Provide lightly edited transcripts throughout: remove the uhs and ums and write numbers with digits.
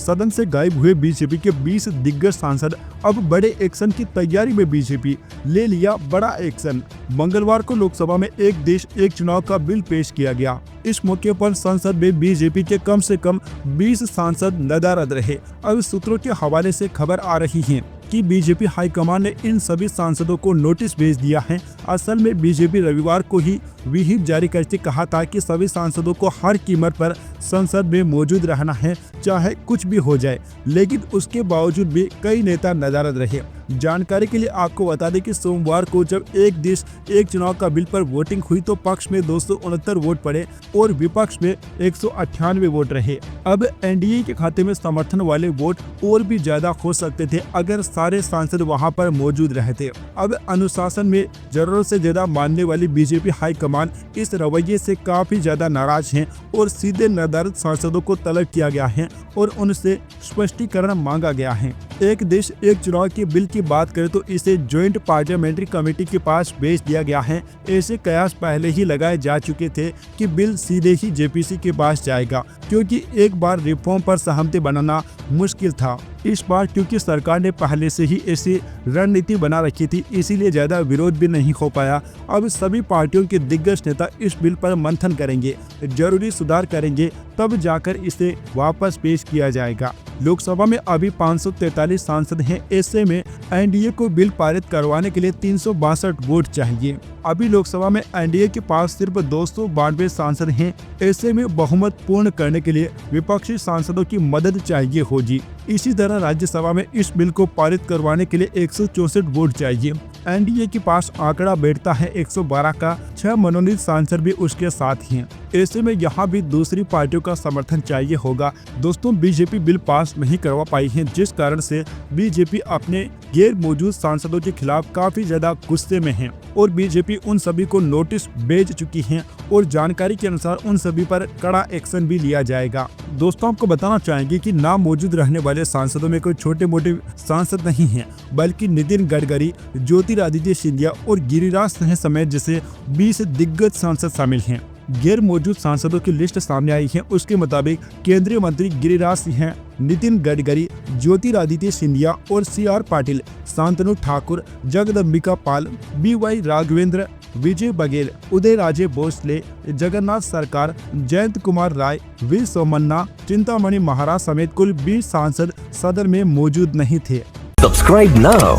सदन से गायब हुए बीजेपी के 20 दिग्गज सांसद। अब बड़े एक्शन की तैयारी में बीजेपी, ले लिया बड़ा एक्शन। मंगलवार को लोकसभा में एक देश एक चुनाव का बिल पेश किया गया। इस मौके पर संसद में बीजेपी के कम से कम 20 सांसद नदारद रहे। अब सूत्रों के हवाले से खबर आ रही है कि बीजेपी हाईकमान ने इन सभी सांसदों को नोटिस भेज दिया है। असल में बीजेपी रविवार को ही व्हिप जारी करके कहा था कि सभी सांसदों को हर कीमत पर संसद में मौजूद रहना है, चाहे कुछ भी हो जाए। लेकिन उसके बावजूद भी कई नेता नदारद रहे। जानकारी के लिए आपको बता दें कि सोमवार को जब एक देश एक चुनाव का बिल पर वोटिंग हुई तो पक्ष में 269 वोट पड़े और विपक्ष में 198 वोट रहे। अब एनडीए के खाते में समर्थन वाले वोट और भी ज्यादा हो सकते थे अगर सारे सांसद वहां पर मौजूद रहते। अब अनुशासन में जरूरत से ज्यादा मानने वाली बीजेपी हाईकमान इस रवैये से काफी ज्यादा नाराज हैं और सीधे नदारद सांसदों को तलब किया गया है और उनसे स्पष्टीकरण मांगा गया है। एक देश एक चुनाव के बिल की बात करें तो इसे ज्वाइंट पार्लियामेंट्री कमेटी के पास भेज दिया गया है। ऐसे कयास पहले ही लगाए जा चुके थे कि बिल सीधे ही जेपीसी के पास जाएगा, क्योंकि एक बार रिफॉर्म पर सहमति बनाना मुश्किल था। इस बार क्योंकि सरकार ने पहले से ही ऐसी रणनीति बना रखी थी, इसीलिए ज्यादा विरोध भी नहीं हो पाया। अब सभी पार्टियों के दिग्गज नेता इस बिल पर मंथन करेंगे, जरूरी सुधार करेंगे, तब जाकर इसे वापस पेश किया जाएगा। लोकसभा में अभी 543 सांसद हैं। ऐसे में एनडीए को बिल पारित करवाने के लिए 362 वोट चाहिए। अभी लोकसभा में एनडीए के पास सिर्फ 292 सांसद हैं। ऐसे में बहुमत पूर्ण करने के लिए विपक्षी सांसदों की मदद चाहिए होगी। इसी तरह राज्यसभा में इस बिल को पारित करवाने के लिए 164 वोट चाहिए। एनडीए के पास आंकड़ा बैठता है 112 का। 6 मनोनीत सांसद भी उसके साथ हैं। ऐसे में यहाँ भी दूसरी पार्टियों का समर्थन चाहिए होगा। दोस्तों, बीजेपी बिल पास नहीं करवा पाई है, जिस कारण से बीजेपी अपने गैर मौजूद सांसदों के खिलाफ काफी ज्यादा गुस्से में है और बीजेपी उन सभी को नोटिस भेज चुकी है और जानकारी के अनुसार उन सभी पर कड़ा एक्शन भी लिया जाएगा। दोस्तों, आपको बताना चाहेंगे कि नाम मौजूद रहने वाले सांसदों में कोई छोटे मोटे सांसद नहीं हैं, बल्कि नितिन गडकरी, ज्योतिरादित्य सिंधिया और गिरिराज सिंह समेत जैसे 20 दिग्गज सांसद शामिल हैं। गैर मौजूद सांसदों की लिस्ट सामने आई है। उसके मुताबिक केंद्रीय मंत्री गिरिराज सिंह, नितिन गडकरी, ज्योतिरादित्य सिंधिया और CR पाटिल, शांतनु ठाकुर, जगदम्बिका पाल, BY राघवेंद्र, विजय बघेल, उदय राजे भोसले, जगन्नाथ सरकार, जयंत कुमार राय, वी सोमन्ना, चिंतामणि महाराज समेत कुल 20 सांसद सदन में मौजूद नहीं थे। Subscribe now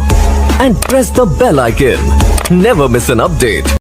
and press the bell icon. Never miss an update.